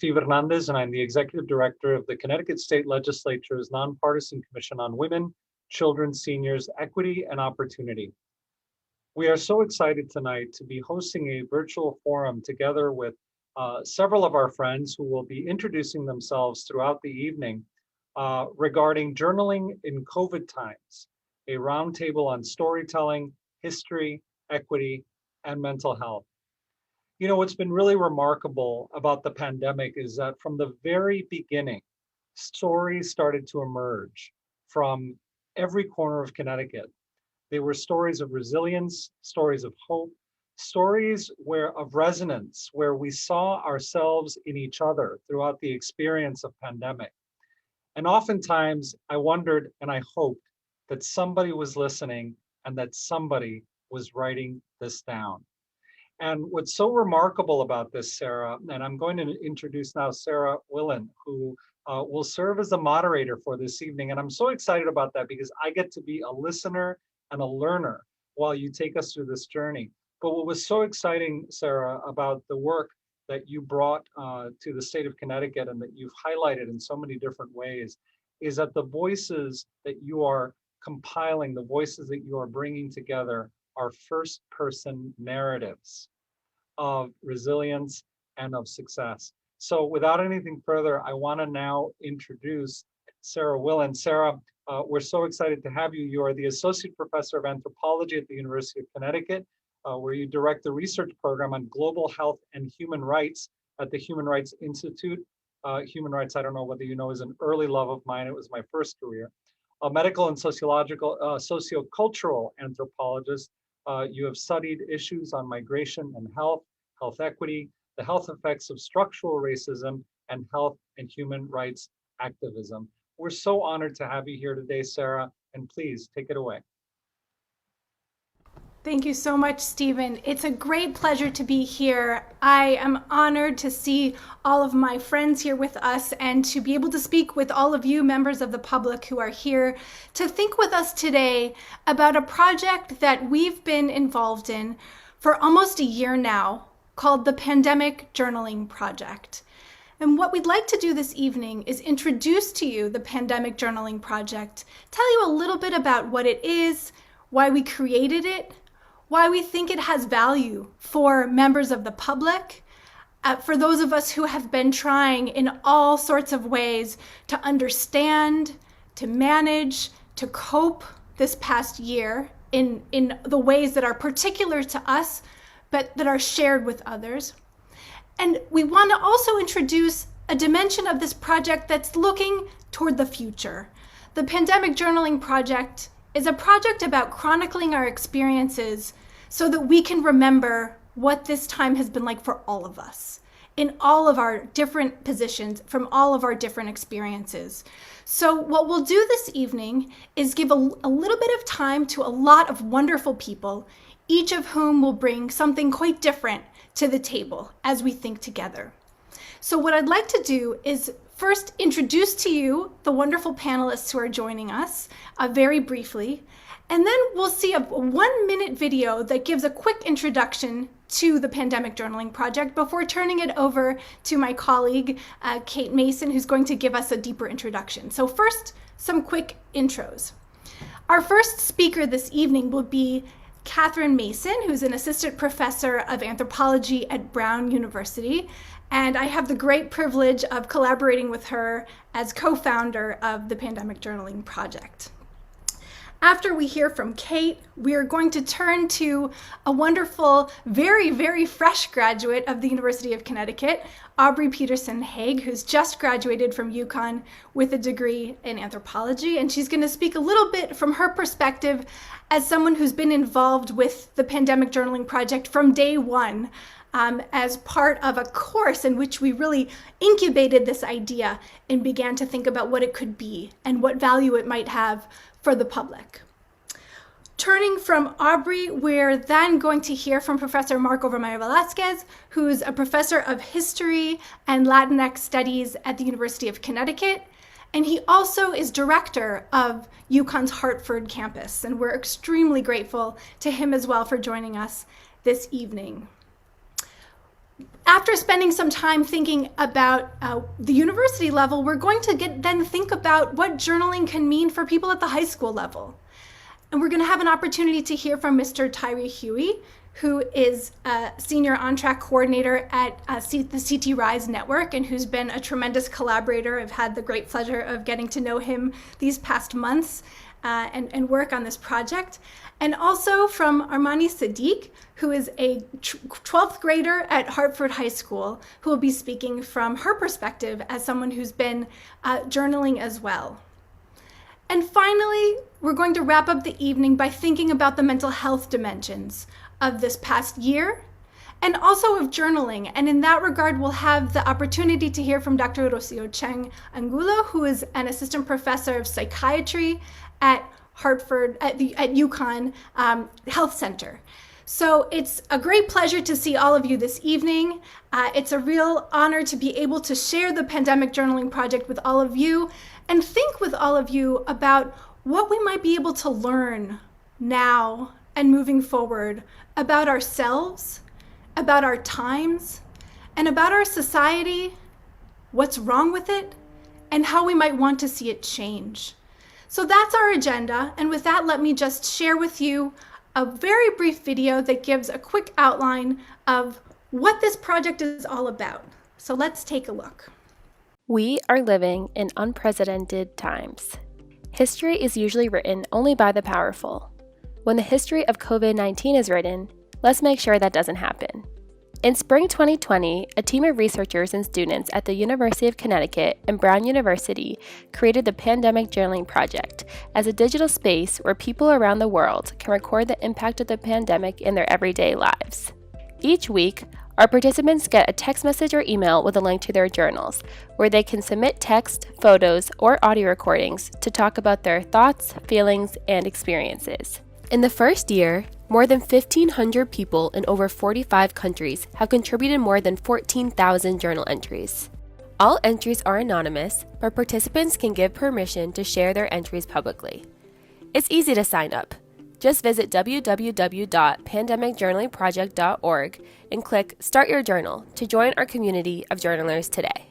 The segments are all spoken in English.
Steve Hernandez, and I'm the Executive Director of the Connecticut State Legislature's Nonpartisan Commission on Women, Children, Seniors, Equity, and Opportunity. We are so excited tonight to be hosting a virtual forum together with several of our friends who will be introducing themselves throughout the evening regarding journaling in COVID times, a roundtable on storytelling, history, equity, and mental health. You know, what's been really remarkable about the pandemic is that from the very beginning, stories started to emerge from every corner of Connecticut. They were stories of resilience, stories of hope, stories of resonance, where we saw ourselves in each other throughout the experience of pandemic. And oftentimes I wondered and I hoped that somebody was listening and that somebody was writing this down. And what's so remarkable about this, Sarah, and I'm going to introduce now Sarah Willen, who will serve as the moderator for this evening. And I'm so excited about that because I get to be a listener and a learner while you take us through this journey. But what was so exciting, Sarah, about the work that you brought to the state of Connecticut and that you've highlighted in so many different ways is that the voices that you are compiling, the voices that you are bringing together are first person narratives of resilience and of success. So without anything further, I want to now introduce Sarah Willen. Sarah, we're so excited to have you. You are the Associate Professor of Anthropology at the University of Connecticut, where you direct the research program on global health and human rights at the Human Rights Institute. Human rights, I don't know whether you know, is an early love of mine. It was my first career. A medical and sociocultural anthropologist. You have studied issues on migration and health equity, the health effects of structural racism, and health and human rights activism. We're so honored to have you here today, Sarah, and please take it away. Thank you so much, Stephen. It's a great pleasure to be here. I am honored to see all of my friends here with us and to be able to speak with all of you members of the public who are here to think with us today about a project that we've been involved in for almost a year now called the Pandemic Journaling Project. And what we'd like to do this evening is introduce to you the Pandemic Journaling Project, tell you a little bit about what it is, why we created it, why we think it has value for members of the public, for those of us who have been trying in all sorts of ways to understand, to manage, to cope this past year in the ways that are particular to us, but that are shared with others. And we want to also introduce a dimension of this project that's looking toward the future. The Pandemic Journaling Project is a project about chronicling our experiences so that we can remember what this time has been like for all of us in all of our different positions from all of our different experiences. So what we'll do this evening is give a little bit of time to a lot of wonderful people, each of whom will bring something quite different to the table as we think together. So what I'd like to do is first introduce to you the wonderful panelists who are joining us very briefly, and then we'll see a 1-minute video that gives a quick introduction to the Pandemic Journaling Project before turning it over to my colleague, Kate Mason, who's going to give us a deeper introduction. So first, some quick intros. Our first speaker this evening will be Catherine Mason, who's an assistant professor of anthropology at Brown University. And I have the great privilege of collaborating with her as co-founder of the Pandemic Journaling Project. After we hear from Kate, we are going to turn to a wonderful, very, very fresh graduate of the University of Connecticut, Aubrey Peterson Haig, who's just graduated from UConn with a degree in anthropology. And she's going to speak a little bit from her perspective as someone who's been involved with the Pandemic Journaling Project from day one, as part of a course in which we really incubated this idea and began to think about what it could be and what value it might have for the public. Turning from Aubrey, we're then going to hear from Professor Marco Romero Velasquez, who's a professor of history and Latinx studies at the University of Connecticut. And he also is director of UConn's Hartford campus. And we're extremely grateful to him as well for joining us this evening. After spending some time thinking about the university level, we're going to then think about what journaling can mean for people at the high school level. And we're going to have an opportunity to hear from Mr. Tyree Huey, who is a senior on-track coordinator at the CT Rise Network and who's been a tremendous collaborator. I've had the great pleasure of getting to know him these past months and work on this project. And also from Armani Sadiq, who is a 12th grader at Hartford High School, who will be speaking from her perspective as someone who's been journaling as well. And finally, we're going to wrap up the evening by thinking about the mental health dimensions of this past year and also of journaling. And in that regard, we'll have the opportunity to hear from Dr. Rocio Cheng Angulo, who is an assistant professor of psychiatry at Hartford, at UConn Health Center. So it's a great pleasure to see all of you this evening. It's a real honor to be able to share the Pandemic Journaling Project with all of you and think with all of you about what we might be able to learn now and moving forward about ourselves, about our times, and about our society, what's wrong with it, and how we might want to see it change. So that's our agenda, and with that, let me just share with you a very brief video that gives a quick outline of what this project is all about. So let's take a look. We are living in unprecedented times. History is usually written only by the powerful. When the history of COVID-19 is written, let's make sure that doesn't happen. In spring 2020, a team of researchers and students at the University of Connecticut and Brown University created the Pandemic Journaling Project as a digital space where people around the world can record the impact of the pandemic in their everyday lives. Each week, our participants get a text message or email with a link to their journals, where they can submit text, photos, or audio recordings to talk about their thoughts, feelings, and experiences. In the first year, more than 1,500 people in over 45 countries have contributed more than 14,000 journal entries. All entries are anonymous, but participants can give permission to share their entries publicly. It's easy to sign up. Just visit www.pandemicjournalingproject.org and click Start Your Journal to join our community of journalers today.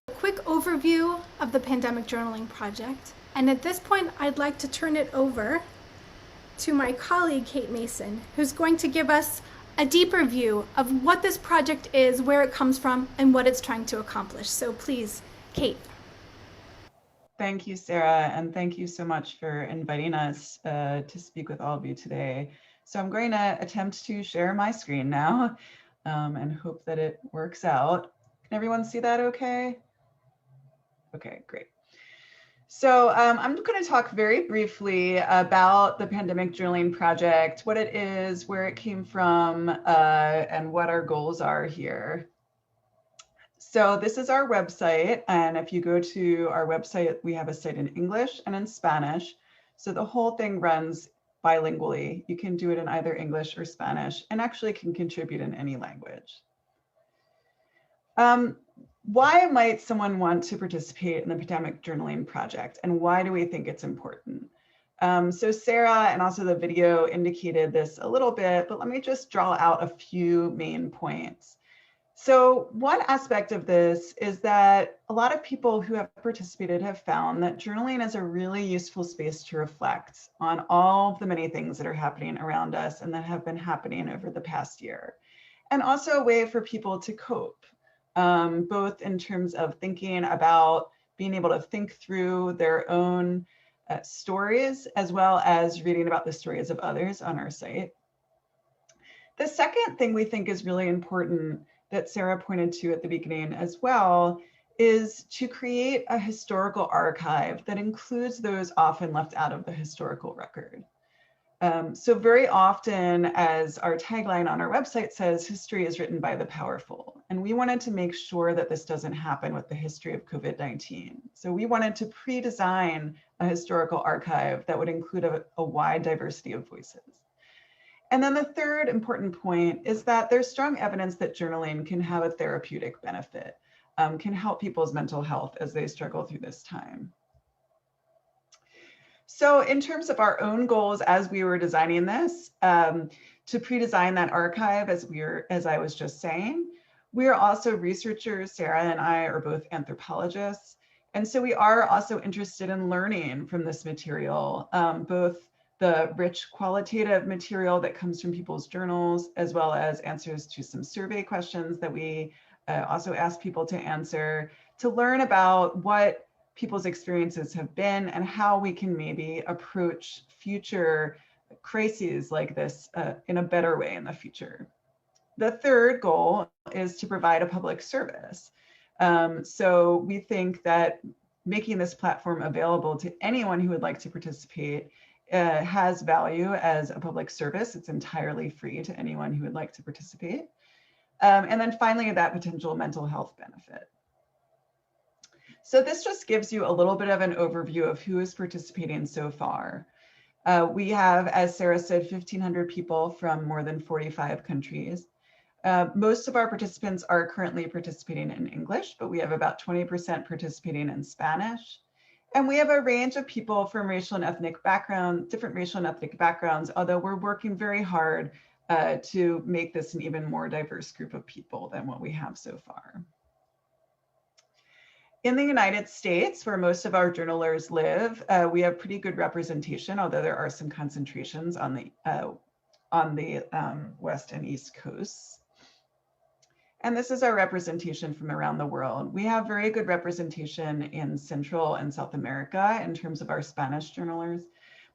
Quick overview of the Pandemic Journaling Project. And at this point, I'd like to turn it over to my colleague, Kate Mason, who's going to give us a deeper view of what this project is, where it comes from, and what it's trying to accomplish. So please, Kate. Thank you, Sarah, and thank you so much for inviting us to speak with all of you today. So I'm going to attempt to share my screen now and hope that it works out. Can everyone see that okay? Okay, great. So I'm going to talk very briefly about the Pandemic Journaling Project, what it is, where it came from, and what our goals are here. So this is our website, and if you go to our website, we have a site in English and in Spanish. So the whole thing runs bilingually. You can do it in either English or Spanish, and actually can contribute in any language. Why might someone want to participate in the Pandemic Journaling Project, and why do we think it's important? So Sarah and also the video indicated this a little bit, but let me just draw out a few main points. So one aspect of this is that a lot of people who have participated have found that journaling is a really useful space to reflect on all of the many things that are happening around us and that have been happening over the past year. And also a way for people to cope, both in terms of thinking about being able to think through their own stories, as well as reading about the stories of others on our site. The second thing we think is really important that Sarah pointed to at the beginning as well is to create a historical archive that includes those often left out of the historical record. So very often, as our tagline on our website says, history is written by the powerful. And we wanted to make sure that this doesn't happen with the history of COVID-19. So we wanted to pre-design a historical archive that would include a wide diversity of voices. And then the third important point is that there's strong evidence that journaling can have a therapeutic benefit, can help people's mental health as they struggle through this time. So in terms of our own goals as we were designing this, to pre-design that archive, as I was just saying, we are also researchers. Sarah and I are both anthropologists. And so we are also interested in learning from this material, both the rich qualitative material that comes from people's journals, as well as answers to some survey questions that we also ask people to answer, to learn about what people's experiences have been and how we can maybe approach future crises like this in a better way in the future. The third goal is to provide a public service. So we think that making this platform available to anyone who would like to participate has value as a public service. It's entirely free to anyone who would like to participate. And then finally, that potential mental health benefit. So this just gives you a little bit of an overview of who is participating so far. We have, as Sarah said, 1,500 people from more than 45 countries. Most of our participants are currently participating in English, but we have about 20% participating in Spanish. And we have a range of people from racial and ethnic backgrounds, different racial and ethnic backgrounds, although we're working very hard to make this an even more diverse group of people than what we have so far. In the United States, where most of our journalers live, we have pretty good representation, although there are some concentrations on the West and East coasts. And this is our representation from around the world. We have very good representation in Central and South America in terms of our Spanish journalers,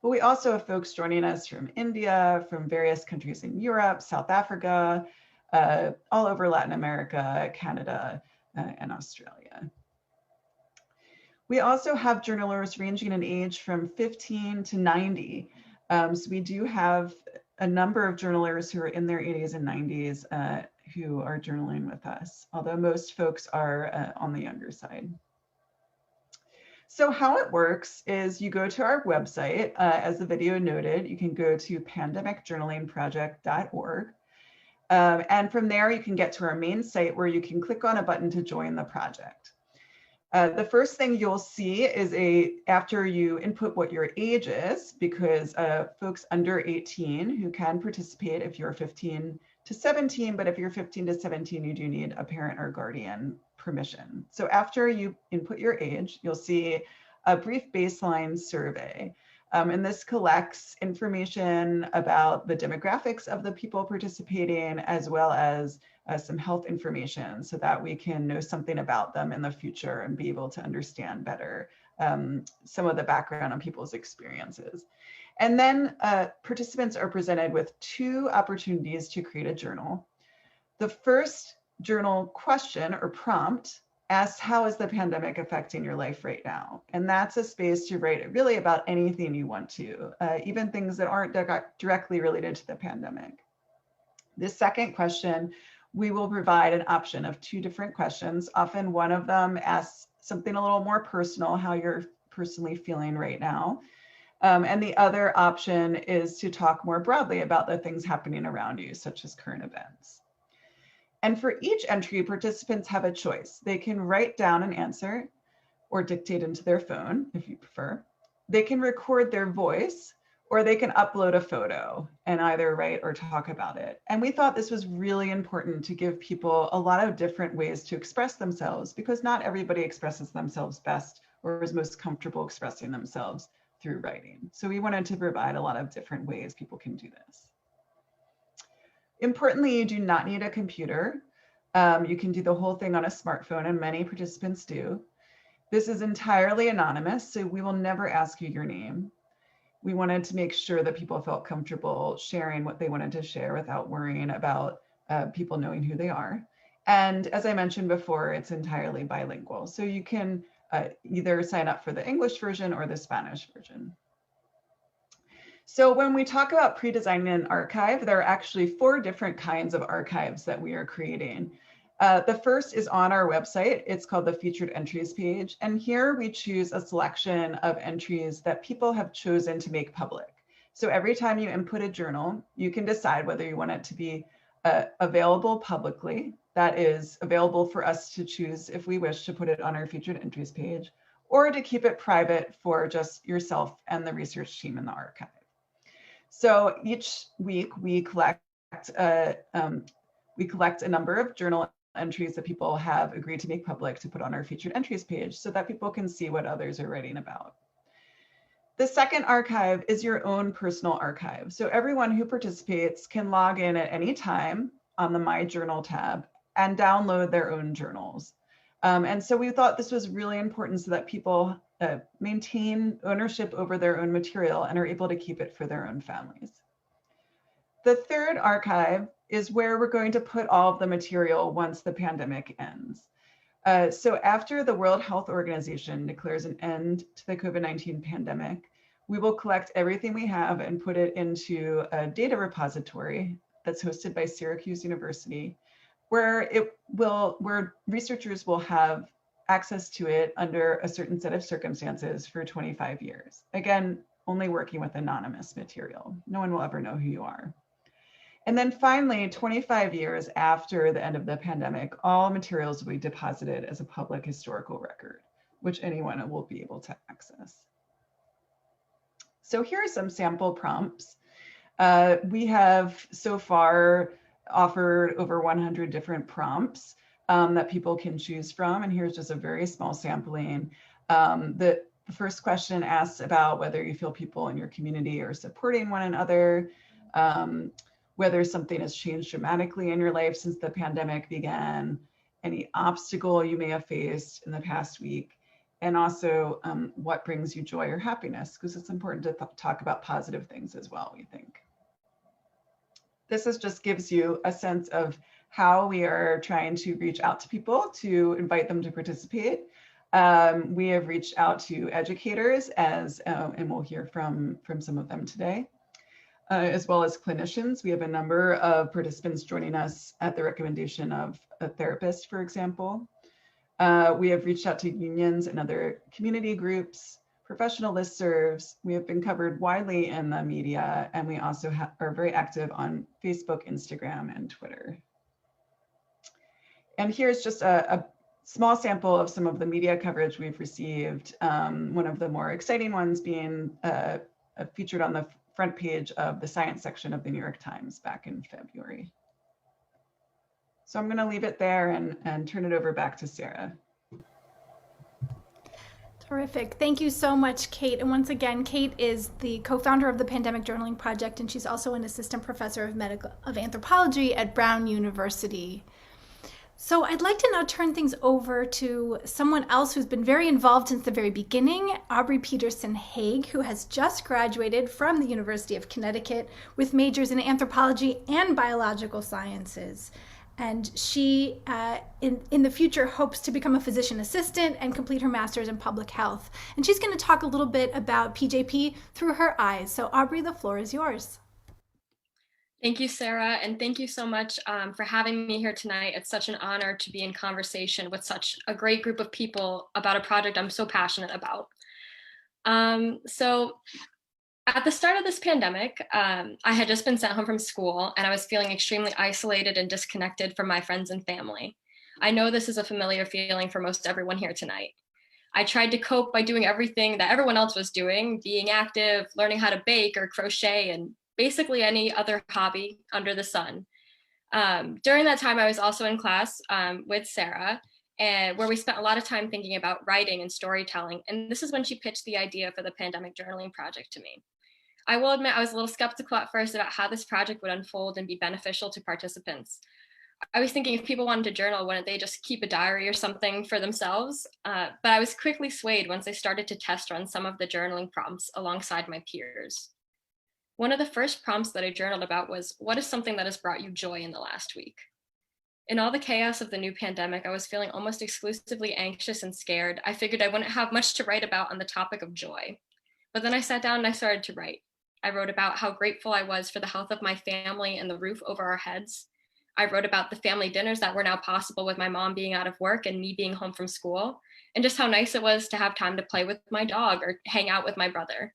but we also have folks joining us from India, from various countries in Europe, South Africa, all over Latin America, Canada, and Australia. We also have journalers ranging in age from 15 to 90. So we do have a number of journalers who are in their 80s and 90s who are journaling with us, although most folks are on the younger side. So how it works is you go to our website, as the video noted, you can go to pandemicjournalingproject.org. And from there, you can get to our main site where you can click on a button to join the project. The first thing you'll see is after you input what your age is, because folks under 18 who can participate if you're 15 to 17, but if you're 15 to 17, you do need a parent or guardian permission. So after you input your age, you'll see a brief baseline survey. And this collects information about the demographics of the people participating, as well as some health information so that we can know something about them in the future and be able to understand better some of the background on people's experiences. And then participants are presented with 2 opportunities to create a journal. The first journal question or prompt asks, how is the pandemic affecting your life right now? And that's a space to write really about anything you want to, even things that aren't directly related to the pandemic. The second question, we will provide an option of 2 different questions. Often one of them asks something a little more personal, how you're personally feeling right now. And the other option is to talk more broadly about the things happening around you, such as current events. And for each entry, participants have a choice. They can write down an answer or dictate into their phone, if you prefer. They can record their voice, or they can upload a photo and either write or talk about it. And we thought this was really important to give people a lot of different ways to express themselves, because not everybody expresses themselves best or is most comfortable expressing themselves through writing. So we wanted to provide a lot of different ways people can do this. Importantly, you do not need a computer. You can do the whole thing on a smartphone, and many participants do. This is entirely anonymous, so we will never ask you your name. We wanted to make sure that people felt comfortable sharing what they wanted to share without worrying about people knowing who they are. And as I mentioned before, it's entirely bilingual. So you can either sign up for the English version or the Spanish version. So when we talk about pre-designing an archive, there are actually 4 different kinds of archives that we are creating. The first is on our website. It's called the Featured Entries page. And here we choose a selection of entries that people have chosen to make public. So every time you input a journal, you can decide whether you want it to be available publicly, that is available for us to choose if we wish to put it on our Featured Entries page, or to keep it private for just yourself and the research team in the archive. So each week we collect a number of journal entries that people have agreed to make public to put on our featured entries page so that people can see what others are writing about. The second archive is your own personal archive. So everyone who participates can log in at any time on the My Journal tab and download their own journals. And so we thought this was really important so that people maintain ownership over their own material and are able to keep it for their own families. The third archive is where we're going to put all of the material once the pandemic ends. So after the World Health Organization declares an end to the COVID-19 pandemic, we will collect everything we have and put it into a data repository that's hosted by Syracuse University, where researchers will have access to it under a certain set of circumstances for 25 years. Again, only working with anonymous material. No one will ever know who you are. And then finally, 25 years after the end of the pandemic, all materials will be deposited as a public historical record, which anyone will be able to access. So here are some sample prompts. We have so far offered over 100 different prompts that people can choose from. And here's just a very small sampling. The first question asks about whether you feel people in your community are supporting one another, whether something has changed dramatically in your life since the pandemic began, any obstacle you may have faced in the past week, and also what brings you joy or happiness, because it's important to talk about positive things as well, we think. This just gives you a sense of how we are trying to reach out to people to invite them to participate. We have reached out to educators and we'll hear from some of them today. As well as clinicians. We have a number of participants joining us at the recommendation of a therapist, for example. We have reached out to unions and other community groups, professional listservs. We have been covered widely in the media, and we also are very active on Facebook, Instagram, and Twitter. And here's just a small sample of some of the media coverage we've received. One of the more exciting ones being featured on the front page of the science section of the New York Times back in February. So I'm going to leave it there and turn it over back to Sarah. Terrific. Thank you so much, Kate. And once again, Kate is the co-founder of the Pandemic Journaling Project, and she's also an assistant professor of anthropology at Brown University. So I'd like to now turn things over to someone else who's been very involved since the very beginning, Aubrey Peterson Haig, who has just graduated from the University of Connecticut with majors in anthropology and biological sciences. And she, in the future, hopes to become a physician assistant and complete her master's in public health. And she's going to talk a little bit about PJP through her eyes. So Aubrey, the floor is yours. Thank you, Sarah, and thank you so much for having me here tonight. It's such an honor to be in conversation with such a great group of people about a project I'm so passionate about. So at the start of this pandemic, I had just been sent home from school, and I was feeling extremely isolated and disconnected from my friends and family. I know this is a familiar feeling for most everyone here tonight. I tried to cope by doing everything that everyone else was doing, being active, learning how to bake or crochet, and basically any other hobby under the sun. During that time, I was also in class with Sarah, and where we spent a lot of time thinking about writing and storytelling. And this is when she pitched the idea for the Pandemic Journaling Project to me. I will admit I was a little skeptical at first about how this project would unfold and be beneficial to participants. I was thinking if people wanted to journal, wouldn't they just keep a diary or something for themselves? But I was quickly swayed once I started to test run some of the journaling prompts alongside my peers. One of the first prompts that I journaled about was, what is something that has brought you joy in the last week? In all the chaos of the new pandemic, I was feeling almost exclusively anxious and scared. I figured I wouldn't have much to write about on the topic of joy. But then I sat down and I started to write. I wrote about how grateful I was for the health of my family and the roof over our heads. I wrote about the family dinners that were now possible with my mom being out of work and me being home from school, and just how nice it was to have time to play with my dog or hang out with my brother.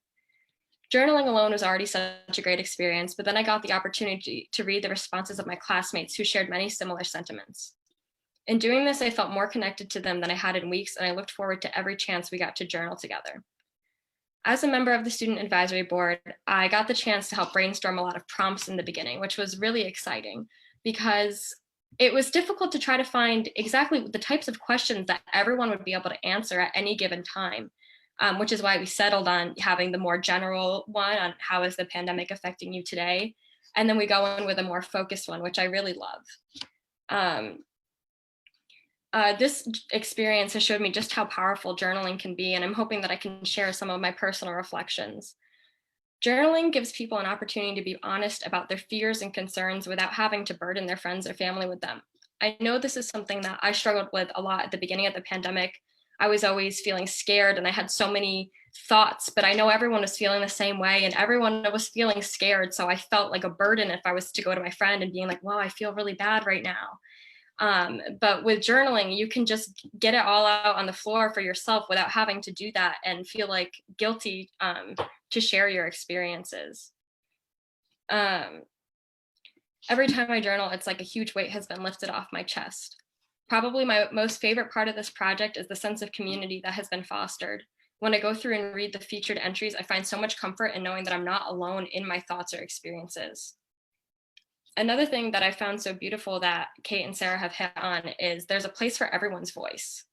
Journaling alone was already such a great experience, but then I got the opportunity to read the responses of my classmates who shared many similar sentiments. In doing this, I felt more connected to them than I had in weeks, and I looked forward to every chance we got to journal together. As a member of the Student Advisory Board, I got the chance to help brainstorm a lot of prompts in the beginning, which was really exciting because it was difficult to try to find exactly the types of questions that everyone would be able to answer at any given time, which is why we settled on having the more general one on how is the pandemic affecting you today, and then we go in with a more focused one, which I really love. This experience has showed me just how powerful journaling can be, and I'm hoping that I can share some of my personal reflections. Journaling gives people an opportunity to be honest about their fears and concerns without having to burden their friends or family with them. I know this is something that I struggled with a lot at the beginning of the pandemic. I was always feeling scared and I had so many thoughts, but I know everyone was feeling the same way and everyone was feeling scared. So I felt like a burden if I was to go to my friend and being like, well, I feel really bad right now. But with journaling, you can just get it all out on the floor for yourself without having to do that and feel like guilty to share your experiences. Every time I journal, it's like a huge weight has been lifted off my chest. Probably my most favorite part of this project is the sense of community that has been fostered. When I go through and read the featured entries, I find so much comfort in knowing that I'm not alone in my thoughts or experiences. Another thing that I found so beautiful that Kate and Sarah have hit on is there's a place for everyone's voice.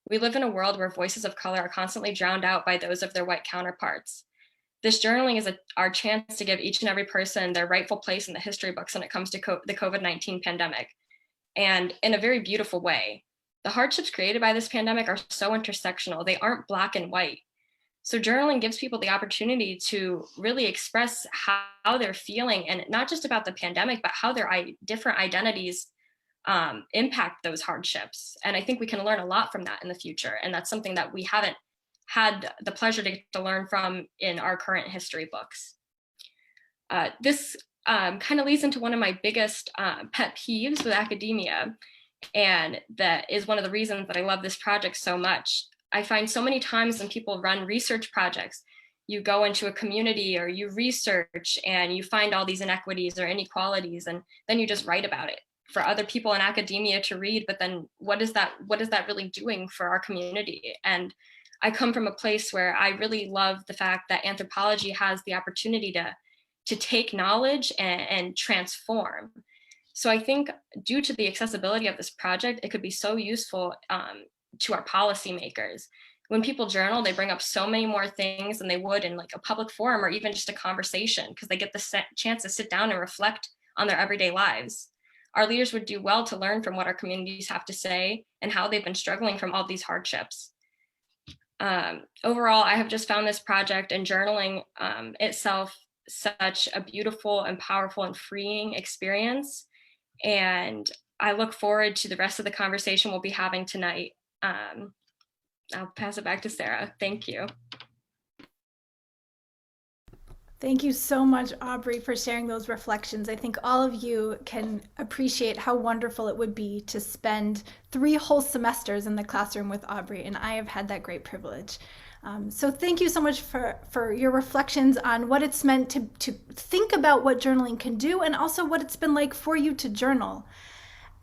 We live in a world where voices of color are constantly drowned out by those of their white counterparts. This journaling is our chance to give each and every person their rightful place in the history books when it comes to the COVID-19 pandemic, and in a very beautiful way. The hardships created by this pandemic are so intersectional. They aren't black and white. So journaling gives people the opportunity to really express how they're feeling, and not just about the pandemic, but how their different identities impact those hardships. And I think we can learn a lot from that in the future. And that's something that we haven't had the pleasure to learn from in our current history books. This kind of leads into one of my biggest pet peeves with academia. And that is one of the reasons that I love this project so much. I find so many times when people run research projects, you go into a community or you research and you find all these inequities or inequalities, and then you just write about it for other people in academia to read. But then what is that really doing for our community? And I come from a place where I really love the fact that anthropology has the opportunity to take knowledge and transform. So I think due to the accessibility of this project, it could be so useful to our policymakers. When people journal, they bring up so many more things than they would in like a public forum or even just a conversation, because they get the chance to sit down and reflect on their everyday lives. Our leaders would do well to learn from what our communities have to say and how they've been struggling from all these hardships. Overall, I have just found this project and journaling itself such a beautiful and powerful and freeing experience. And I look forward to the rest of the conversation we'll be having tonight. I'll pass it back to Sarah. Thank you. Thank you so much, Aubrey, for sharing those reflections. I think all of you can appreciate how wonderful it would be to spend 3 whole semesters in the classroom with Aubrey, and I have had that great privilege. So thank you so much for your reflections on what it's meant to think about what journaling can do, and also what it's been like for you to journal.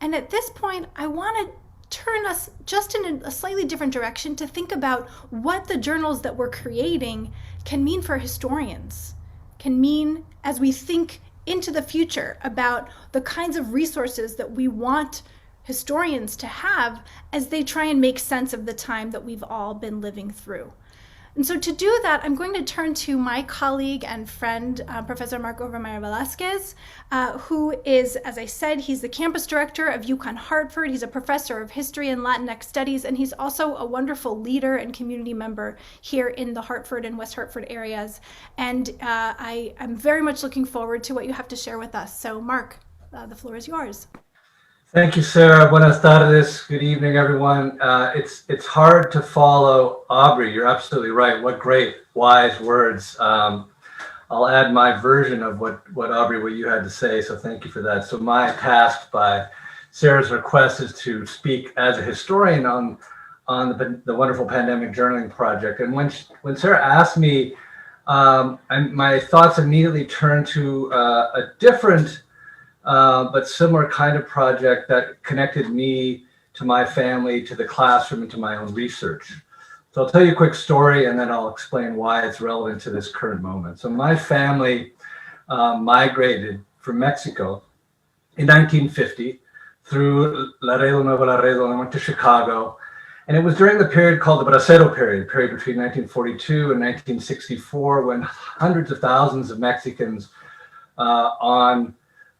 And at this point, I want to turn us just in a slightly different direction to think about what the journals that we're creating can mean for historians, can mean as we think into the future about the kinds of resources that we want historians to have as they try and make sense of the time that we've all been living through. And so to do that, I'm going to turn to my colleague and friend, Professor Mark Overmeyer Velasquez, who is, as I said, he's the campus director of UConn Hartford. He's a professor of history and Latinx studies, and he's also a wonderful leader and community member here in the Hartford and West Hartford areas. And I'm very much looking forward to what you have to share with us. So Mark, the floor is yours. Thank you, Sarah. Buenas tardes. Good evening, everyone. It's hard to follow Aubrey. You're absolutely right. What great, wise words. I'll add my version of what Aubrey, what you had to say. So thank you for that. So my task by Sarah's request is to speak as a historian on the wonderful pandemic journaling project. And when Sarah asked me, my thoughts immediately turned to a different but similar kind of project that connected me to my family, to the classroom, and to my own research. So I'll tell you a quick story, and then I'll explain why it's relevant to this current moment. So my family migrated from Mexico in 1950 through Laredo, Nuevo Laredo, and went to Chicago. And it was during the period called the Bracero period between 1942 and 1964, when hundreds of thousands of Mexicans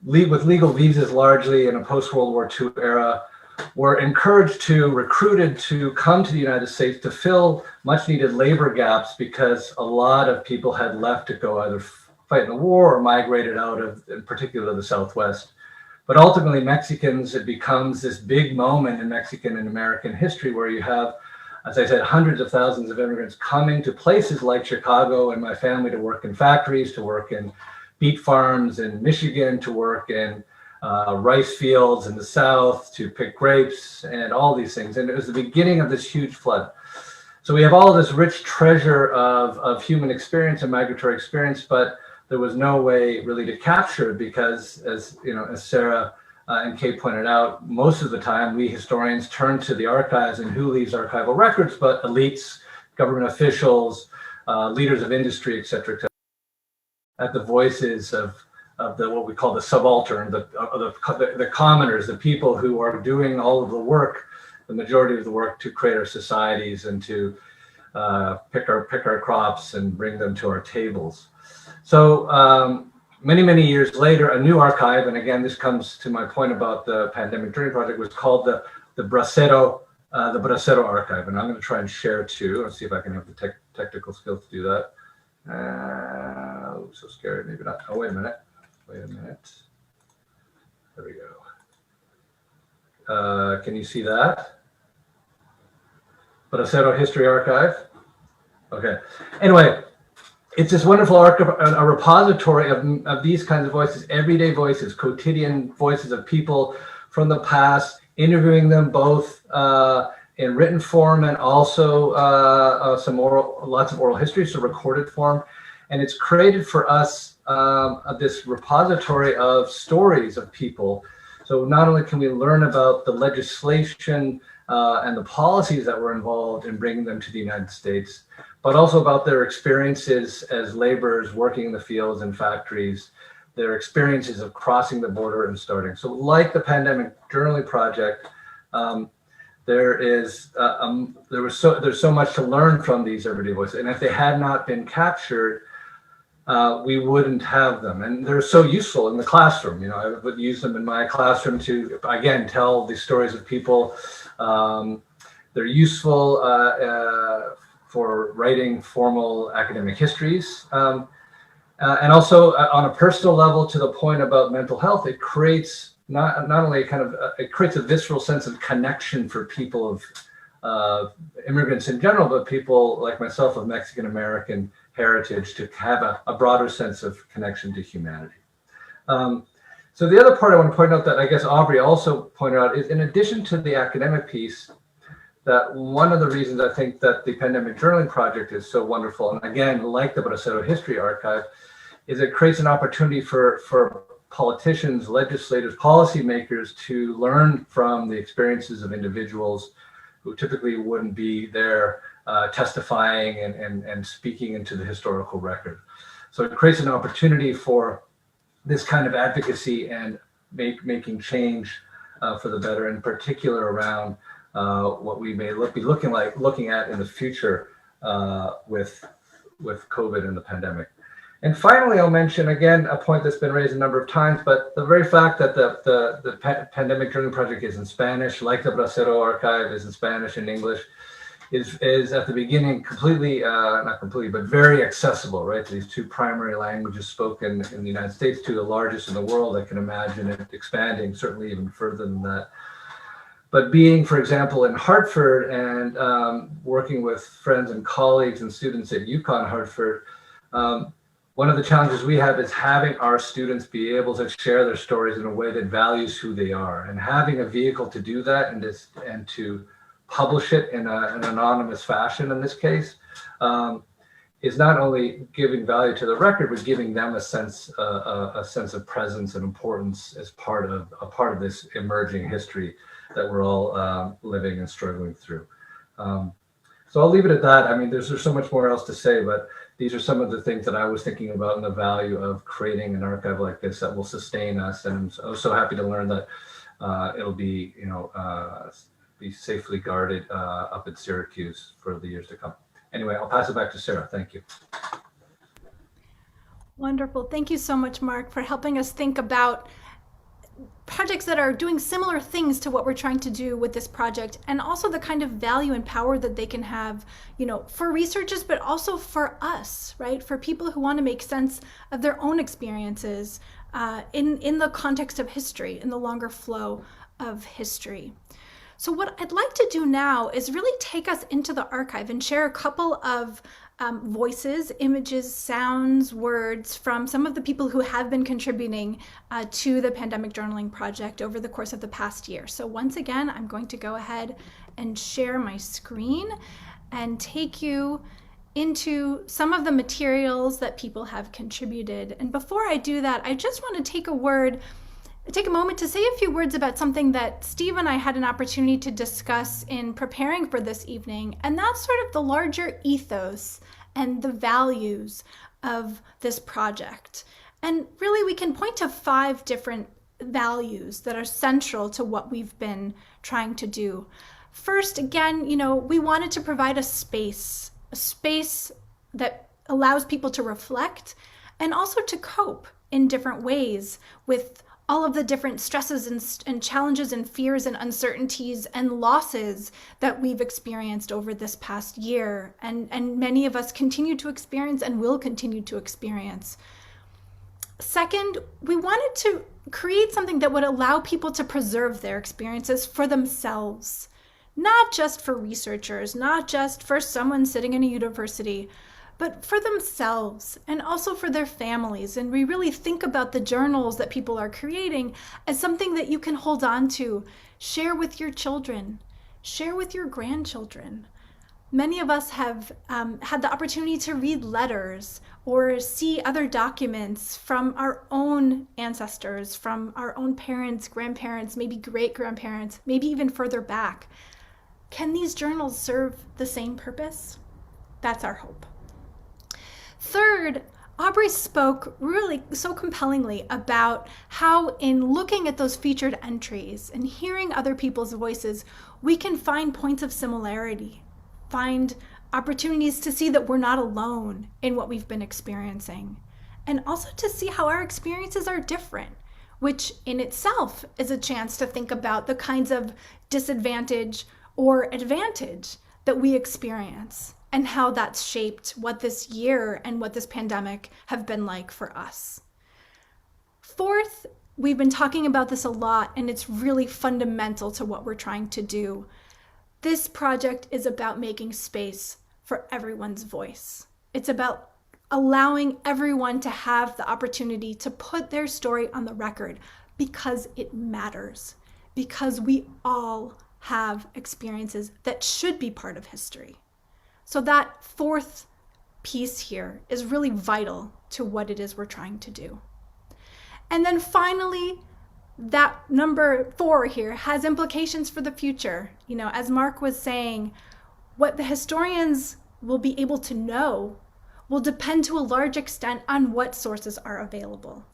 with legal visas largely in a post-World War II era were recruited to come to the United States to fill much needed labor gaps, because a lot of people had left to go either fight in the war or migrated out of, in particular, the Southwest. But ultimately, Mexicans, it becomes this big moment in Mexican and American history where you have, as I said, hundreds of thousands of immigrants coming to places like Chicago and my family to work in factories, to work in beet farms in Michigan, to work in rice fields in the South, to pick grapes and all these things. And it was the beginning of this huge flood. So we have all this rich treasure of human experience and migratory experience, but there was no way really to capture it because, as you know, as Sarah and Kate pointed out, most of the time we historians turn to the archives and who leaves archival records, but elites, government officials, leaders of industry, et cetera, at the voices of the what we call the subaltern, the commoners, the people who are doing all of the work, the majority of the work to create our societies and to pick our crops and bring them to our tables. So many years later, a new archive, and again, this comes to my point about the Pandemic Journey Project, was called the Bracero Archive, and I'm going to try and share too. Let's see if I can have the technical skills to do that. So scary, maybe not. Oh, wait a minute. There we go. Can you see that? Bracero History Archive. Okay. Anyway, it's this wonderful archive, a repository of these kinds of voices, everyday voices, quotidian voices of people from the past, interviewing them both in written form and also lots of oral history, so recorded form. And it's created for us this repository of stories of people. So not only can we learn about the legislation and the policies that were involved in bringing them to the United States, but also about their experiences as laborers working in the fields and factories, their experiences of crossing the border and starting. So like the Pandemic Journaling Project, there's so much to learn from these everyday voices. And if they had not been captured, we wouldn't have them. And they're so useful in the classroom. You know, I would use them in my classroom to, again, tell the stories of people. They're useful for writing formal academic histories. And also on a personal level, to the point about mental health, it creates not only it creates a visceral sense of connection for people of immigrants in general, but people like myself of Mexican American heritage to have a broader sense of connection to humanity. So the other part I want to point out that I guess Aubrey also pointed out is, in addition to the academic piece, that one of the reasons I think that the Pandemic Journaling Project is so wonderful, and again, like the Bracero History Archive, is it creates an opportunity for politicians, legislators, policymakers to learn from the experiences of individuals who typically wouldn't be there testifying and speaking into the historical record. So it creates an opportunity for this kind of advocacy and making change for the better, in particular around what we may be looking at in the future with COVID and the pandemic. And finally, I'll mention again a point that's been raised a number of times, but the very fact that the Pandemic Journaling Project is in Spanish, like the Bracero Archive is in Spanish and English, is at the beginning completely, not completely, but very accessible, right? To these two primary languages spoken in the United States, two of the largest in the world. I can imagine it expanding certainly even further than that. But being, for example, in Hartford and working with friends and colleagues and students at UConn Hartford, one of the challenges we have is having our students be able to share their stories in a way that values who they are, and having a vehicle to do that and to publish it in an anonymous fashion in this case is not only giving value to the record, but giving them a sense of presence and importance as part of this emerging history that we're all living and struggling through. So I'll leave it at that. I mean, there's so much more else to say, but these are some of the things that I was thinking about and the value of creating an archive like this that will sustain us. And I was so happy to learn that it'll be, be safely guarded up at Syracuse for the years to come. Anyway, I'll pass it back to Sarah. Thank you. Wonderful. Thank you so much, Mark, for helping us think about projects that are doing similar things to what we're trying to do with this project, and also the kind of value and power that they can have, for researchers, but also for us, right? For people who want to make sense of their own experiences in the context of history, in the longer flow of history. So what I'd like to do now is really take us into the archive and share a couple of voices, images, sounds, words from some of the people who have been contributing to the Pandemic Journaling Project over the course of the past year. So once again, I'm going to go ahead and share my screen and take you into some of the materials that people have contributed. And before I do that, I just want to take a moment to say a few words about something that Steve and I had an opportunity to discuss in preparing for this evening, and that's sort of the larger ethos and the values of this project. And really, we can point to 5 different values that are central to what we've been trying to do. First, again, we wanted to provide a space that allows people to reflect and also to cope in different ways with all of the different stresses and challenges and fears and uncertainties and losses that we've experienced over this past year, and many of us continue to experience and will continue to experience. Second, we wanted to create something that would allow people to preserve their experiences for themselves, not just for researchers, not just for someone sitting in a university, but for themselves and also for their families. And we really think about the journals that people are creating as something that you can hold on to, share with your children, share with your grandchildren. Many of us have had the opportunity to read letters or see other documents from our own ancestors, from our own parents, grandparents, maybe great-grandparents, maybe even further back. Can these journals serve the same purpose? That's our hope. Third, Aubrey spoke really so compellingly about how in looking at those featured entries and hearing other people's voices, we can find points of similarity, find opportunities to see that we're not alone in what we've been experiencing, and also to see how our experiences are different, which in itself is a chance to think about the kinds of disadvantage or advantage that we experience, and how that's shaped what this year and what this pandemic have been like for us. Fourth, we've been talking about this a lot, and it's really fundamental to what we're trying to do. This project is about making space for everyone's voice. It's about allowing everyone to have the opportunity to put their story on the record because it matters, because we all have experiences that should be part of history. So that fourth piece here is really vital to what it is we're trying to do. And then finally, that number 4 here has implications for the future. As Mark was saying, what the historians will be able to know will depend to a large extent on what sources are available.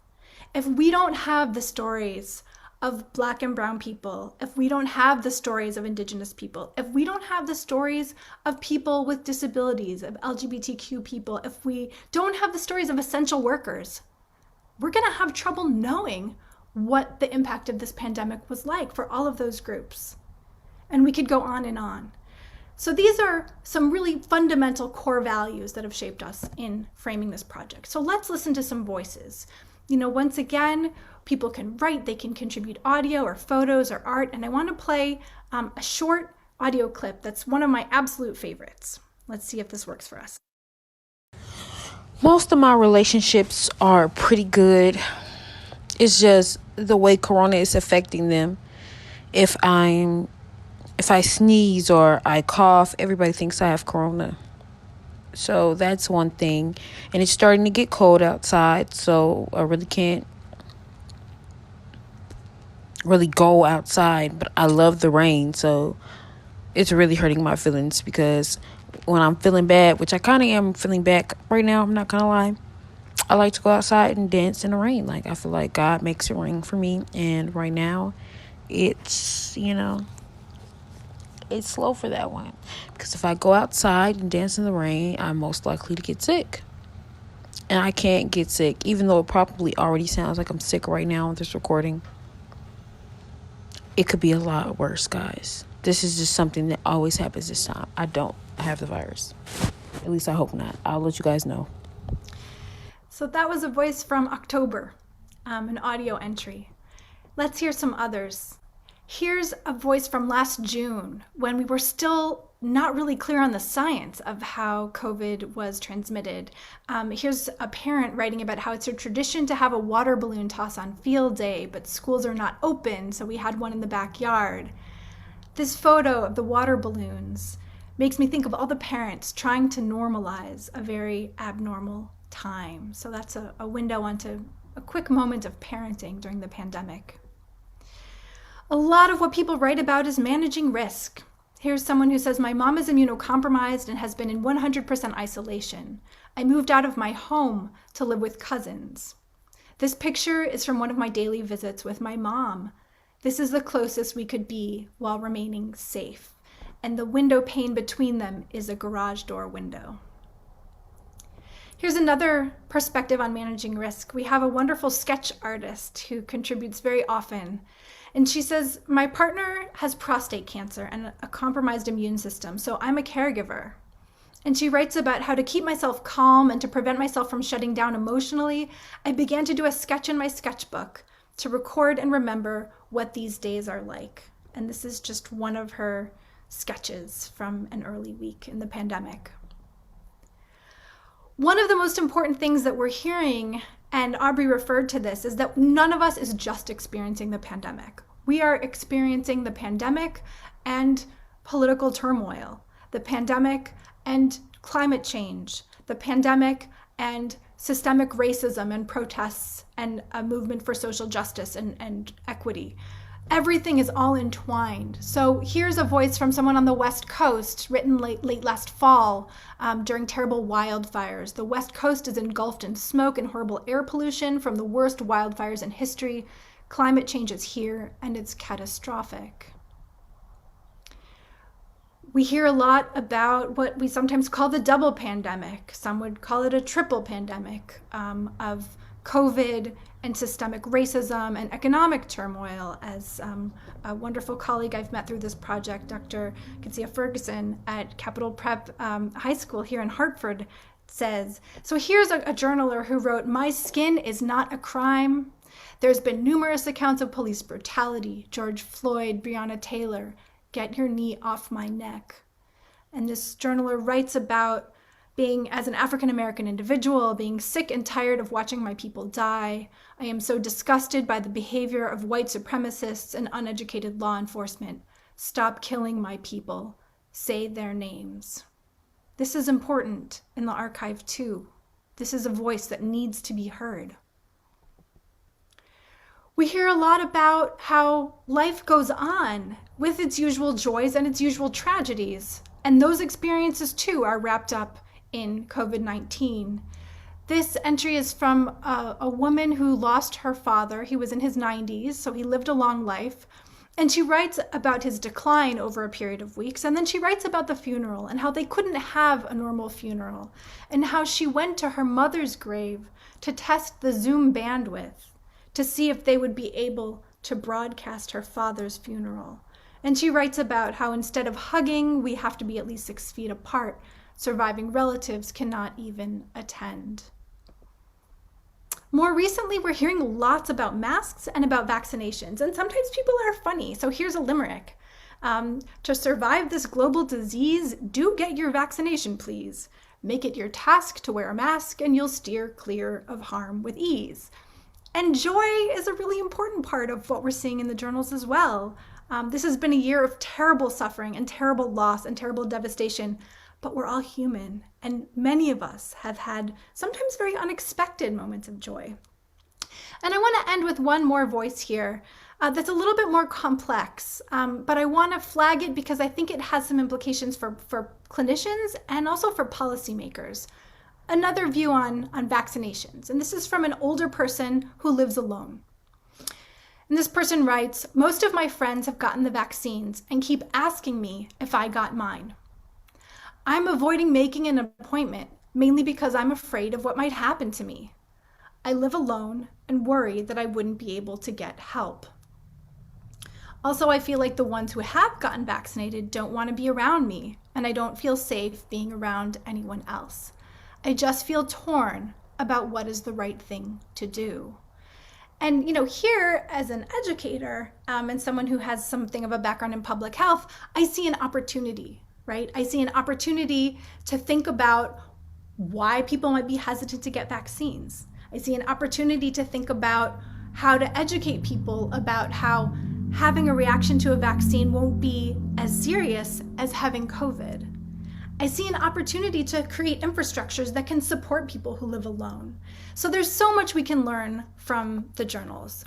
If we don't have the stories of Black and Brown people, if we don't have the stories of Indigenous people, if we don't have the stories of people with disabilities, of LGBTQ people, if we don't have the stories of essential workers, we're going to have trouble knowing what the impact of this pandemic was like for all of those groups. And we could go on and on. So these are some really fundamental core values that have shaped us in framing this project. So let's listen to some voices. Once again, people can write, they can contribute audio or photos or art, and I want to play a short audio clip that's one of my absolute favorites. Let's see if this works for us. Most of my relationships are pretty good. It's just the way Corona is affecting them. If I sneeze or I cough, everybody thinks I have Corona. So that's one thing. And it's starting to get cold outside, so I really can't really go outside, but I love the rain, so it's really hurting my feelings because when I'm feeling bad, which I kind of am feeling bad right now, I'm not gonna lie, I like to go outside and dance in the rain. Like, I feel like God makes it rain for me, and right now it's, it's slow for that one, because if I go outside and dance in the rain, I'm most likely to get sick. And I can't get sick, even though it probably already sounds like I'm sick right now with this recording. It could be a lot worse, guys. This is just something that always happens this time. I don't have the virus. At least I hope not. I'll let you guys know. So that was a voice from October, an audio entry. Let's hear some others. Here's a voice from last June, when we were still not really clear on the science of how COVID was transmitted. Here's a parent writing about how it's a tradition to have a water balloon toss on field day, but schools are not open, so we had one in the backyard. This photo of the water balloons makes me think of all the parents trying to normalize a very abnormal time. So that's a window onto a quick moment of parenting during the pandemic. A lot of what people write about is managing risk. Here's someone who says, my mom is immunocompromised and has been in 100% isolation. I moved out of my home to live with cousins. This picture is from one of my daily visits with my mom. This is the closest we could be while remaining safe. And the window pane between them is a garage door window. Here's another perspective on managing risk. We have a wonderful sketch artist who contributes very often. And she says, my partner has prostate cancer and a compromised immune system, so I'm a caregiver. And she writes about how to keep myself calm and to prevent myself from shutting down emotionally, I began to do a sketch in my sketchbook to record and remember what these days are like. And this is just one of her sketches from an early week in the pandemic. One of the most important things that we're hearing, and Aubrey referred to this, is that none of us is just experiencing the pandemic. We are experiencing the pandemic and political turmoil, the pandemic and climate change, the pandemic and systemic racism and protests and a movement for social justice and equity. Everything is all entwined. So here's a voice from someone on the West Coast, written late last fall during terrible wildfires. The West Coast is engulfed in smoke and horrible air pollution from the worst wildfires in history. Climate change is here, and it's catastrophic. We hear a lot about what we sometimes call the double pandemic. Some would call it a triple pandemic of COVID and systemic racism and economic turmoil, as a wonderful colleague I've met through this project, Dr. Kitsia Ferguson at Capital Prep High School here in Hartford, says. So here's a journaler who wrote, my skin is not a crime. There's been numerous accounts of police brutality, George Floyd, Breonna Taylor, get your knee off my neck. And this journaler writes about being, as an African-American individual, being sick and tired of watching my people die. I am so disgusted by the behavior of white supremacists and uneducated law enforcement. Stop killing my people. Say their names. This is important in the archive too. This is a voice that needs to be heard. We hear a lot about how life goes on with its usual joys and its usual tragedies. And those experiences too are wrapped up in COVID-19. This entry is from a woman who lost her father. He was in his 90s, so he lived a long life. And she writes about his decline over a period of weeks. And then she writes about the funeral and how they couldn't have a normal funeral, and how she went to her mother's grave to test the Zoom bandwidth to see if they would be able to broadcast her father's funeral. And she writes about how instead of hugging, we have to be at least 6 feet apart. Surviving relatives cannot even attend. More recently, we're hearing lots about masks and about vaccinations, and sometimes people are funny. So here's a limerick. To survive this global disease, do get your vaccination, please. Make it your task to wear a mask, and you'll steer clear of harm with ease. And joy is a really important part of what we're seeing in the journals as well. This has been a year of terrible suffering and terrible loss and terrible devastation, but we're all human, and many of us have had sometimes very unexpected moments of joy. And I want to end with one more voice here that's a little bit more complex, but I want to flag it because I think it has some implications for clinicians and also for policymakers. Another view on vaccinations, and this is from an older person who lives alone. And this person writes, "Most of my friends have gotten the vaccines and keep asking me if I got mine. I'm avoiding making an appointment mainly because I'm afraid of what might happen to me. I live alone and worry that I wouldn't be able to get help. Also, I feel like the ones who have gotten vaccinated don't want to be around me, and I don't feel safe being around anyone else. I just feel torn about what is the right thing to do." And here as an educator and someone who has something of a background in public health, I see an opportunity, right? I see an opportunity to think about why people might be hesitant to get vaccines. I see an opportunity to think about how to educate people about how having a reaction to a vaccine won't be as serious as having COVID. I see an opportunity to create infrastructures that can support people who live alone. So there's so much we can learn from the journals.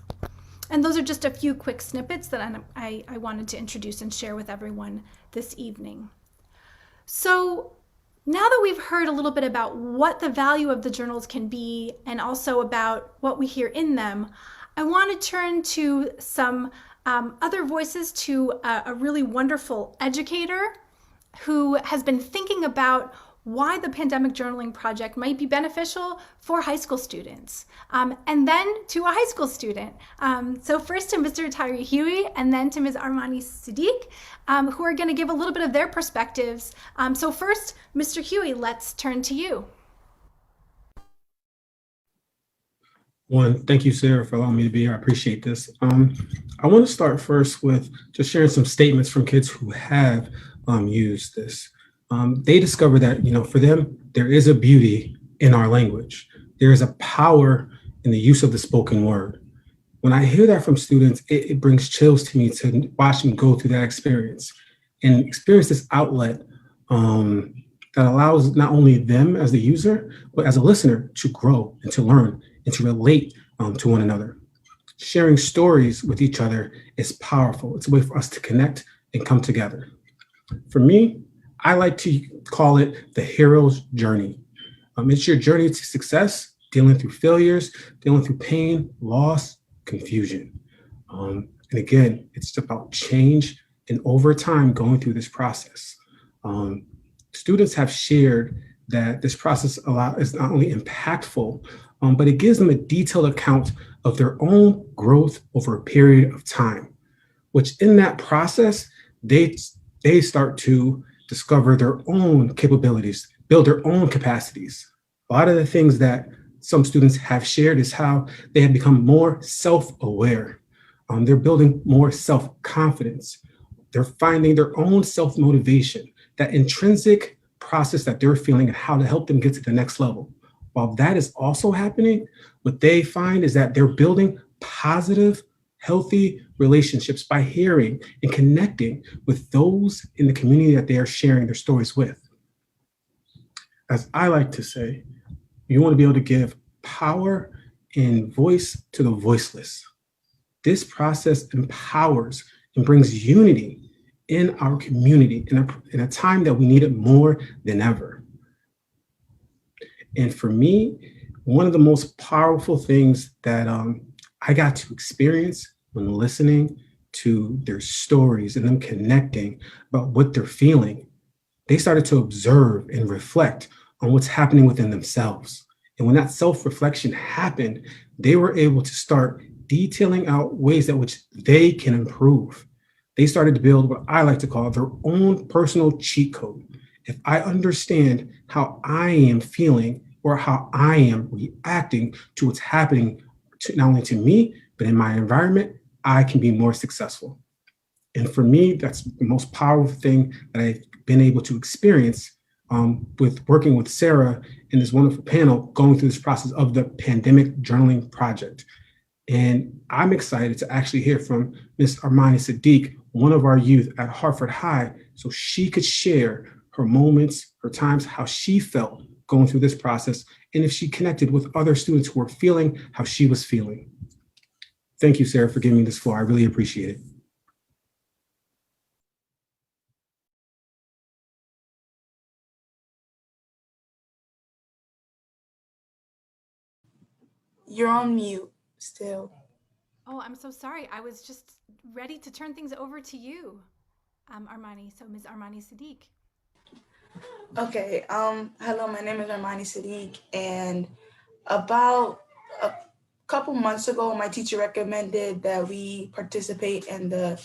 And those are just a few quick snippets that I wanted to introduce and share with everyone this evening. So now that we've heard a little bit about what the value of the journals can be and also about what we hear in them, I want to turn to some other voices, to a really wonderful educator who has been thinking about why the Pandemic Journaling Project might be beneficial for high school students, and then to a high school student. So first to Mr. Tyree Huey, and then to Ms. Armani Siddiq, who are going to give a little bit of their perspectives. So first, Mr. Huey, let's turn to you. One, thank you, Sarah, for allowing me to be here. I appreciate this. I want to start first with just sharing some statements from kids who have used this. They discover that, for them, there is a beauty in our language. There is a power in the use of the spoken word. When I hear that from students, it brings chills to me to watch them go through that experience and experience this outlet that allows not only them as the user, but as a listener to grow and to learn and to relate to one another. Sharing stories with each other is powerful. It's a way for us to connect and come together. For me, I like to call it the hero's journey. It's your journey to success, dealing through failures, dealing through pain, loss, confusion. And again, it's about change and over time going through this process. Students have shared that this process is not only impactful, but it gives them a detailed account of their own growth over a period of time, which in that process, they start to discover their own capabilities, build their own capacities. A lot of the things that some students have shared is how they have become more self-aware. They're building more self-confidence. They're finding their own self-motivation, that intrinsic process that they're feeling and how to help them get to the next level. While that is also happening, what they find is that they're building positive, healthy relationships by hearing and connecting with those in the community that they are sharing their stories with. As I like to say, you want to be able to give power and voice to the voiceless. This process empowers and brings unity in our community in a time that we need it more than ever. And for me, one of the most powerful things that I got to experience when listening to their stories and them connecting about what they're feeling, they started to observe and reflect on what's happening within themselves. And when that self-reflection happened, they were able to start detailing out ways that which they can improve. They started to build what I like to call their own personal cheat code. If I understand how I am feeling or how I am reacting to what's happening to not only to me, but in my environment, I can be more successful. And for me, that's the most powerful thing that I've been able to experience with working with Sarah in this wonderful panel, going through this process of the Pandemic Journaling Project. And I'm excited to actually hear from Ms. Armani Siddiq, one of our youth at Hartford High, so she could share her moments, her times, how she felt going through this process, and if she connected with other students who were feeling how she was feeling. Thank you, Sarah, for giving me this floor. I really appreciate it. You're on mute still. Oh, I'm so sorry. I was just ready to turn things over to you, Armani. So Ms. Armani Sadiq. Okay. Hello, my name is Armani Sadiq, and about a couple months ago, my teacher recommended that we participate in the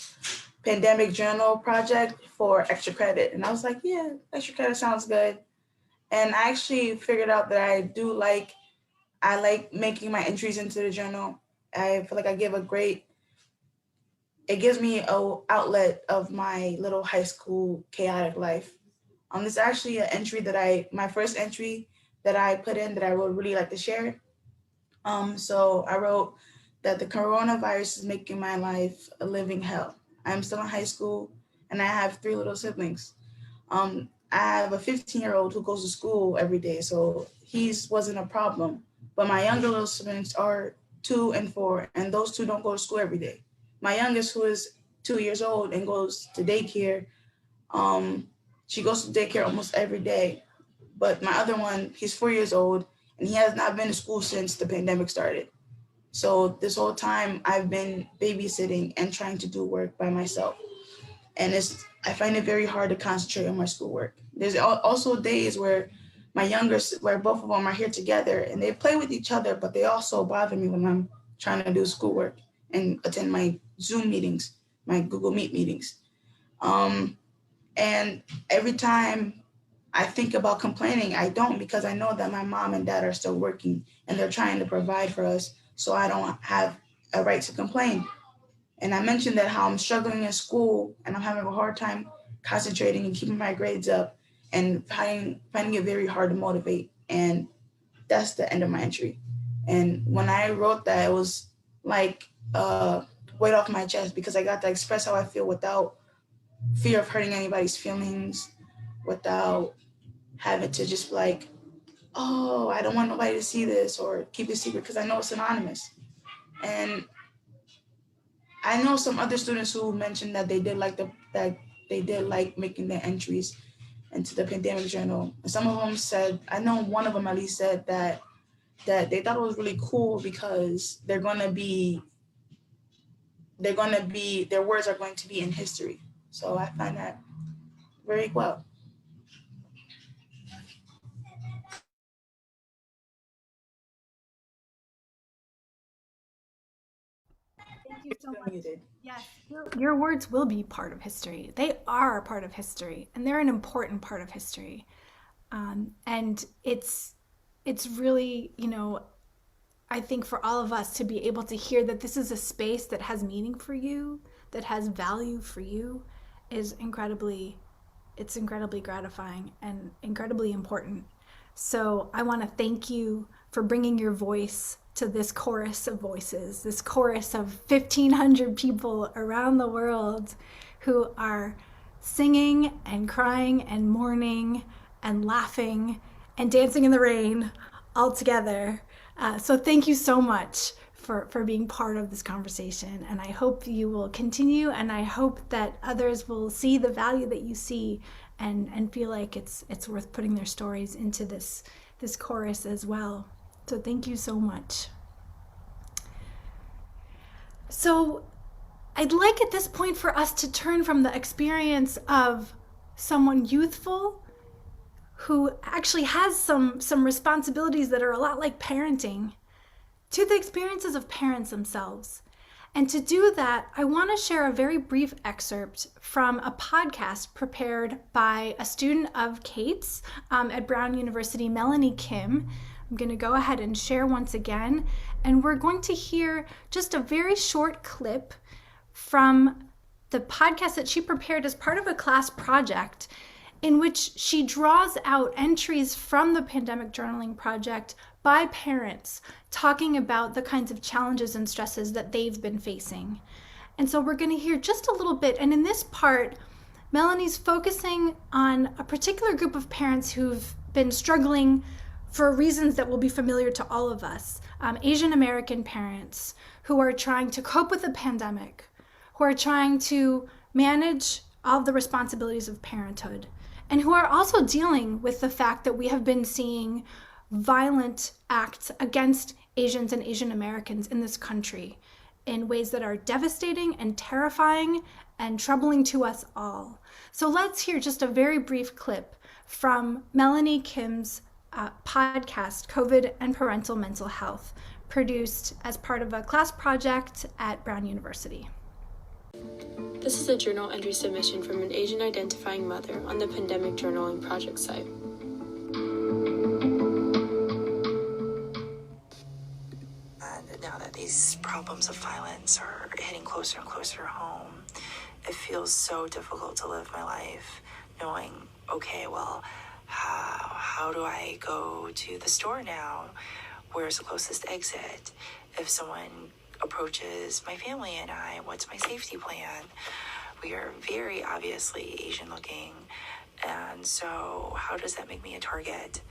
pandemic journal project for extra credit. And I was like, yeah, extra credit sounds good. And I actually figured out that I like making my entries into the journal. I feel like it gives me a outlet of my little high school chaotic life. This is actually an entry my first entry that I put in that I would really like to share. So I wrote that the coronavirus is making my life a living hell. I'm still in high school and I have 3 little siblings. I have a 15-year-old who goes to school every day, so wasn't a problem. But my younger little siblings are 2 and 4, and those 2 don't go to school every day. My youngest, who is 2 years old and goes to daycare, she goes to daycare almost every day. But my other one, he's 4 years old, and he has not been to school since the pandemic started. So this whole time I've been babysitting and trying to do work by myself. And I find it very hard to concentrate on my schoolwork. There's also days where where both of them are here together and they play with each other, but they also bother me when I'm trying to do schoolwork and attend my Zoom meetings, my Google Meet meetings. And every time I think about complaining, I don't, because I know that my mom and dad are still working and they're trying to provide for us, so I don't have a right to complain. And I mentioned that how I'm struggling in school and I'm having a hard time concentrating and keeping my grades up and finding it very hard to motivate. And that's the end of my entry. And when I wrote that, it was like weight off my chest, because I got to express how I feel without fear of hurting anybody's feelings, without having to just be like, oh, I don't want nobody to see this or keep it secret, because I know it's anonymous. And I know some other students who mentioned that they did like making their entries into the pandemic journal. And some of them said, I know one of them at least said that they thought it was really cool because their words are going to be in history. So I find that very well. Thank you so much. Yes, your words will be part of history. They are a part of history, and they're an important part of history. And it's really, I think for all of us to be able to hear that this is a space that has meaning for you, that has value for you, is incredibly gratifying and incredibly important. So I want to thank you for bringing your voice to this chorus of voices, this chorus of 1,500 people around the world who are singing and crying and mourning and laughing and dancing in the rain all together. So thank you so much for being part of this conversation. And I hope you will continue, and I hope that others will see the value that you see and feel like it's worth putting their stories into this chorus as well. So thank you so much. So I'd like at this point for us to turn from the experience of someone youthful who actually has some responsibilities that are a lot like parenting, to the experiences of parents themselves. And to do that, I want to share a very brief excerpt from a podcast prepared by a student of Kate's at Brown University, Melanie Kim. I'm going to go ahead and share once again, and we're going to hear just a very short clip from the podcast that she prepared as part of a class project, in which she draws out entries from the pandemic journaling project by parents talking about the kinds of challenges and stresses that they've been facing. And so we're going to hear just a little bit. And in this part, Melanie's focusing on a particular group of parents who've been struggling for reasons that will be familiar to all of us. Asian American parents who are trying to cope with the pandemic, who are trying to manage all of the responsibilities of parenthood, and who are also dealing with the fact that we have been seeing violent acts against Asians and Asian Americans in this country in ways that are devastating and terrifying and troubling to us all. So let's hear just a very brief clip from Melanie Kim's podcast, COVID and Parental Mental Health, produced as part of a class project at Brown University. This is a journal entry submission from an Asian identifying mother on the Pandemic Journaling Project site. And now that these problems of violence are hitting closer and closer home, it feels so difficult to live my life knowing, okay, well, how do I go to the store now? Where's the closest exit? If someone approaches my family and I, what's my safety plan? We are very obviously Asian looking, and so how does that make me a target?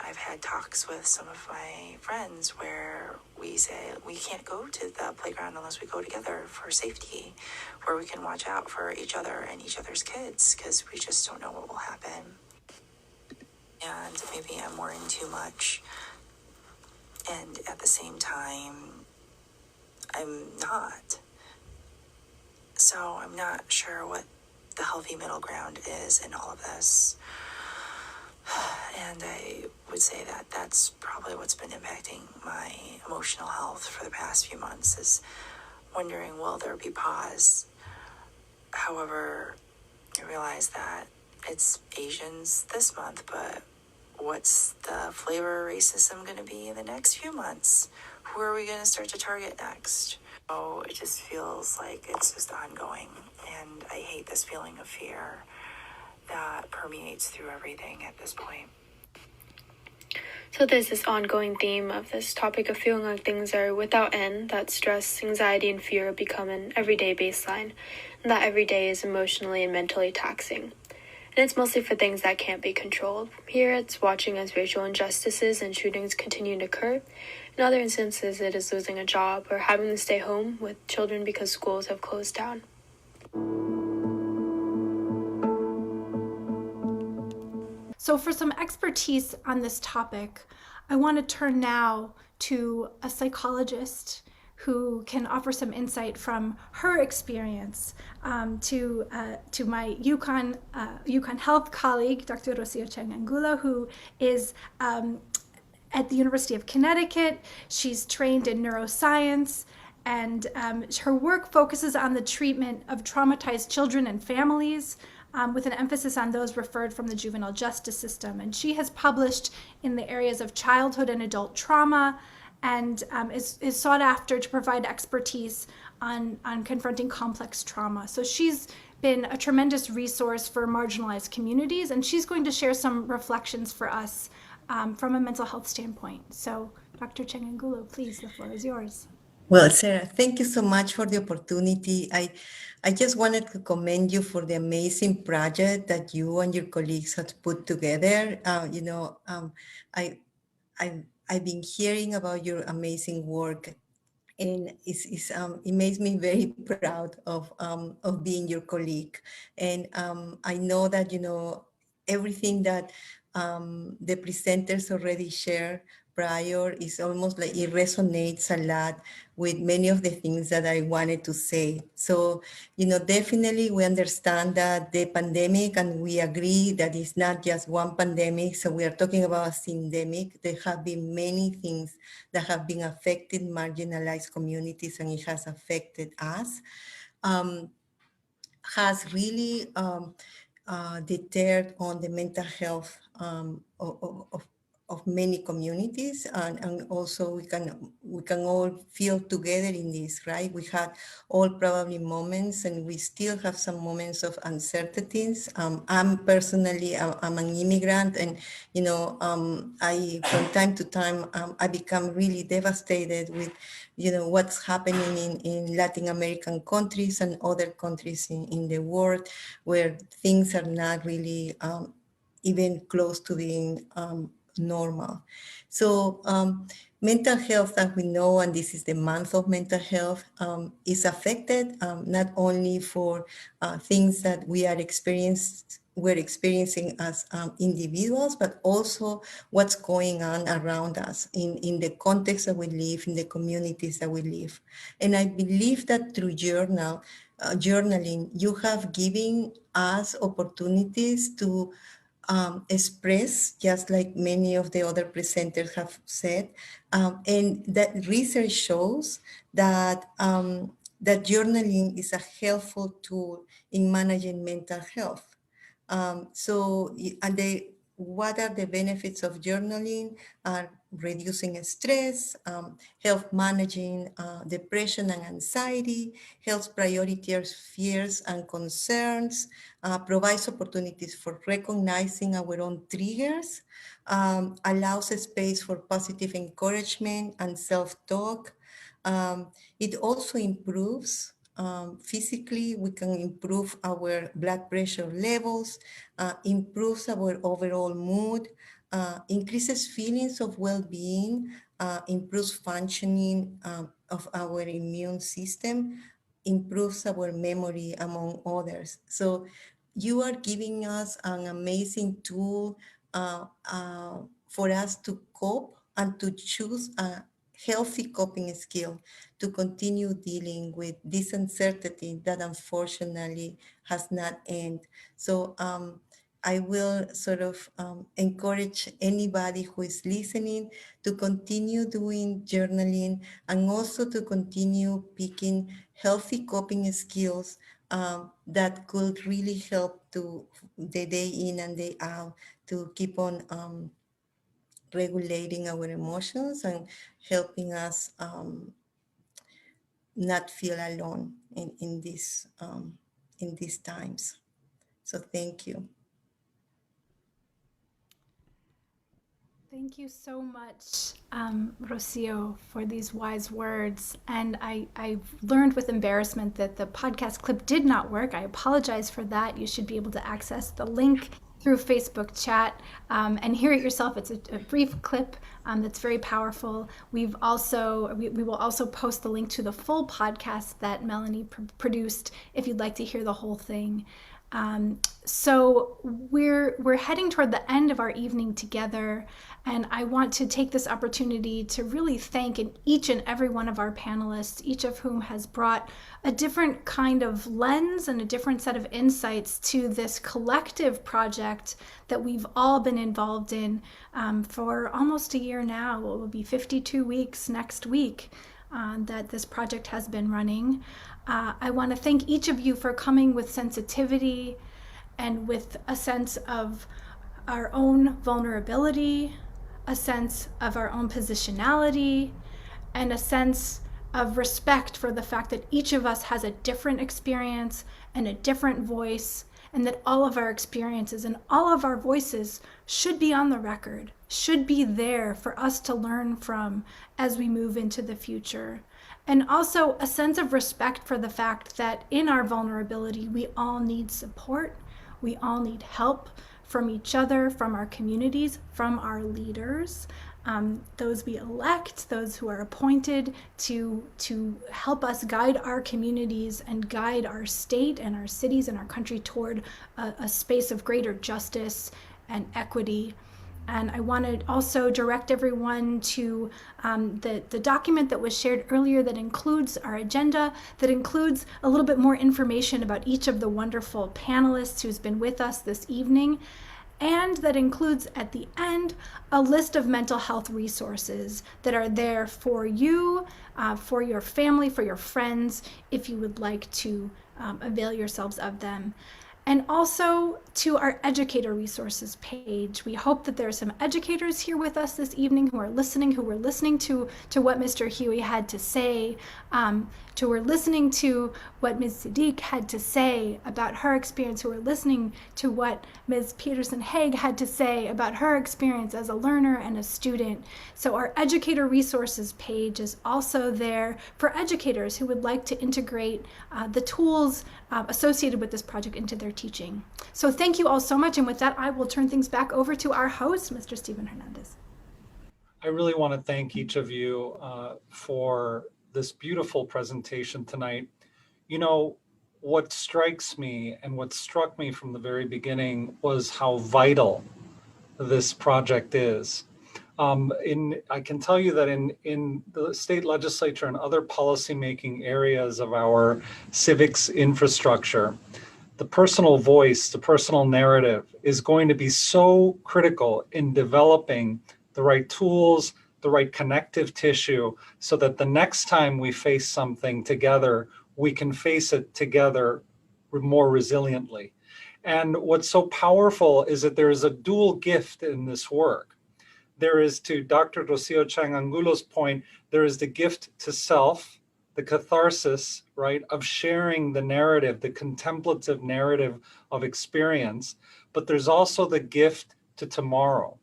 I've had talks with some of my friends where we say we can't go to the playground unless we go together for safety, where we can watch out for each other and each other's kids, because we just don't know what will happen. And maybe I'm worrying too much, and at the same time, I'm not. So I'm not sure what the healthy middle ground is in all of this. And I would say that that's probably what's been impacting my emotional health for the past few months, is wondering, will there be pause? However, I realize that it's Asians this month, but what's the flavor of racism going to be in the next few months? Who are we going to start to target next? Oh, it just feels like it's just ongoing, and I hate this feeling of fear that permeates through everything at this point. So there's this ongoing theme of this topic of feeling like things are without end, that stress, anxiety, and fear become an everyday baseline, and that every day is emotionally and mentally taxing. And it's mostly for things that can't be controlled. Here it's watching as racial injustices and shootings continue to occur. In other instances, it is losing a job or having to stay home with children because schools have closed down. So for some expertise on this topic, I want to turn now to a psychologist who can offer some insight from her experience to my UConn Health colleague, Dr. Rocio Cheng Angulo, who is at the University of Connecticut. She's trained in neuroscience, and her work focuses on the treatment of traumatized children and families, with an emphasis on those referred from the juvenile justice system. And she has published in the areas of childhood and adult trauma, and is sought after to provide expertise on confronting complex trauma. So she's been a tremendous resource for marginalized communities, and she's going to share some reflections for us from a mental health standpoint. So Dr. Cheng Angulo, please, the floor is yours. Well, Sarah, thank you so much for the opportunity. I just wanted to commend you for the amazing project that you and your colleagues have put together. I've been hearing about your amazing work, and it makes me very proud of being your colleague. And I know that everything that the presenters already shared prior is almost like it resonates a lot with many of the things that I wanted to say. So, definitely we understand that the pandemic, and we agree that it's not just one pandemic. So we are talking about a syndemic. There have been many things that have been affecting marginalized communities, and it has affected us. Has really deterred on the mental health of many communities, and also we can all feel together in this, right? We had all probably moments, and we still have some moments of uncertainties. I'm personally, I'm an immigrant, and I from time to time I become really devastated with what's happening in Latin American countries and other countries in the world, where things are not really even close to being normal. So mental health, as we know, and this is the month of mental health, is affected not only for things that we're experiencing as individuals, but also what's going on around us in the context that we live, in the communities that we live. And I believe that through journaling, you have given us opportunities to express, just like many of the other presenters have said. And that research shows that, that journaling is a helpful tool in managing mental health. What are the benefits of journaling? Are reducing stress, help managing depression and anxiety, helps prioritize fears and concerns, provides opportunities for recognizing our own triggers, allows a space for positive encouragement and self-talk. It also improves physically. We can improve our blood pressure levels, improves our overall mood, increases feelings of well-being, improves functioning of our immune system, improves our memory, among others. So you are giving us an amazing tool for us to cope and to choose a healthy coping skill to continue dealing with this uncertainty that unfortunately has not ended. So I will sort of encourage anybody who is listening to continue doing journaling, and also to continue picking healthy coping skills that could really help to the day in and day out to keep on regulating our emotions and helping us not feel alone in these times. So thank you. Thank you so much, Rocio, for these wise words. And I learned with embarrassment that the podcast clip did not work. I apologize for that. You should be able to access the link through Facebook chat and hear it yourself. It's a brief clip that's very powerful. We will also post the link to the full podcast that Melanie produced if you'd like to hear the whole thing. So we're heading toward the end of our evening together, and I want to take this opportunity to really thank each and every one of our panelists, each of whom has brought a different kind of lens and a different set of insights to this collective project that we've all been involved in for almost a year now. It will be 52 weeks next week that this project has been running. I want to thank each of you for coming with sensitivity and with a sense of our own vulnerability, a sense of our own positionality, and a sense of respect for the fact that each of us has a different experience and a different voice, and that all of our experiences and all of our voices should be on the record, should be there for us to learn from as we move into the future. And also a sense of respect for the fact that in our vulnerability, we all need support, we all need help from each other, from our communities, from our leaders, those we elect, those who are appointed to help us guide our communities and guide our state and our cities and our country toward a space of greater justice and equity. And I want to also direct everyone to the document that was shared earlier that includes our agenda, that includes a little bit more information about each of the wonderful panelists who's been with us this evening, and that includes at the end a list of mental health resources that are there for you, for your family, for your friends, if you would like to avail yourselves of them. and also to our educator resources page. We hope that there are some educators here with us this evening who were listening to what Mr. Huey had to say, who were listening to what Ms. Siddiq had to say about her experience, who were listening to what Ms. Peterson-Haig had to say about her experience as a learner and a student. So our educator resources page is also there for educators who would like to integrate the tools associated with this project into their teaching. So thank you all so much. And with that, I will turn things back over to our host, Mr. Stephen Hernandez. I really want to thank each of you for this beautiful presentation tonight. You know, what strikes me and what struck me from the very beginning was how vital this project is. I can tell you that in the state legislature and other policymaking areas of our civics infrastructure, the personal voice, the personal narrative is going to be so critical in developing the right tools, the right connective tissue, so that the next time we face something together, we can face it together more resiliently. And what's so powerful is that there is a dual gift in this work. There is, to Dr. Rocio Chang Angulo's point, there is the gift to self, the catharsis, right, of sharing the narrative, the contemplative narrative of experience, but there's also the gift to tomorrow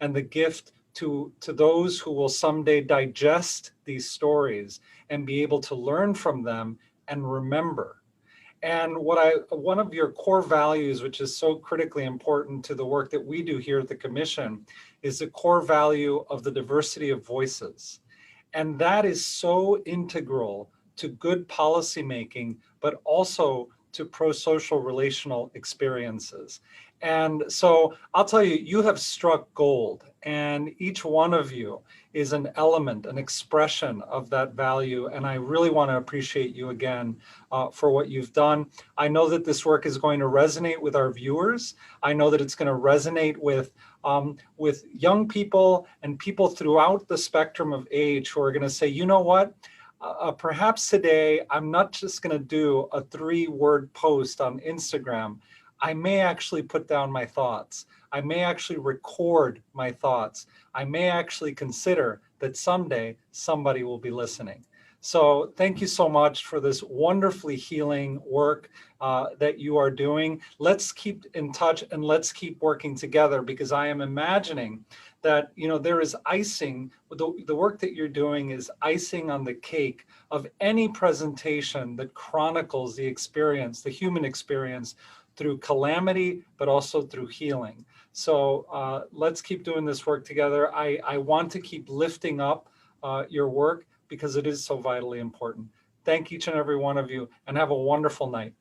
and the gift to those who will someday digest these stories and be able to learn from them and remember. And one of your core values, which is so critically important to the work that we do here at the Commission, is the core value of the diversity of voices. And that is so integral to good policymaking, but also to pro-social relational experiences. And so I'll tell you, you have struck gold, and each one of you is an element, an expression of that value. And I really want to appreciate you again for what you've done. I know that this work is going to resonate with our viewers. I know that it's going to resonate with young people and people throughout the spectrum of age who are going to say, you know what? Perhaps today, I'm not just going to do a 3-word post on Instagram. I may actually put down my thoughts. I may actually record my thoughts. I may actually consider that someday somebody will be listening. So thank you so much for this wonderfully healing work that you are doing. Let's keep in touch and let's keep working together, because I am imagining that, you know, there is icing, the work that you're doing is icing on the cake of any presentation that chronicles the experience, the human experience, through calamity, but also through healing. So let's keep doing this work together. I want to keep lifting up your work because it is so vitally important. Thank each and every one of you, and have a wonderful night.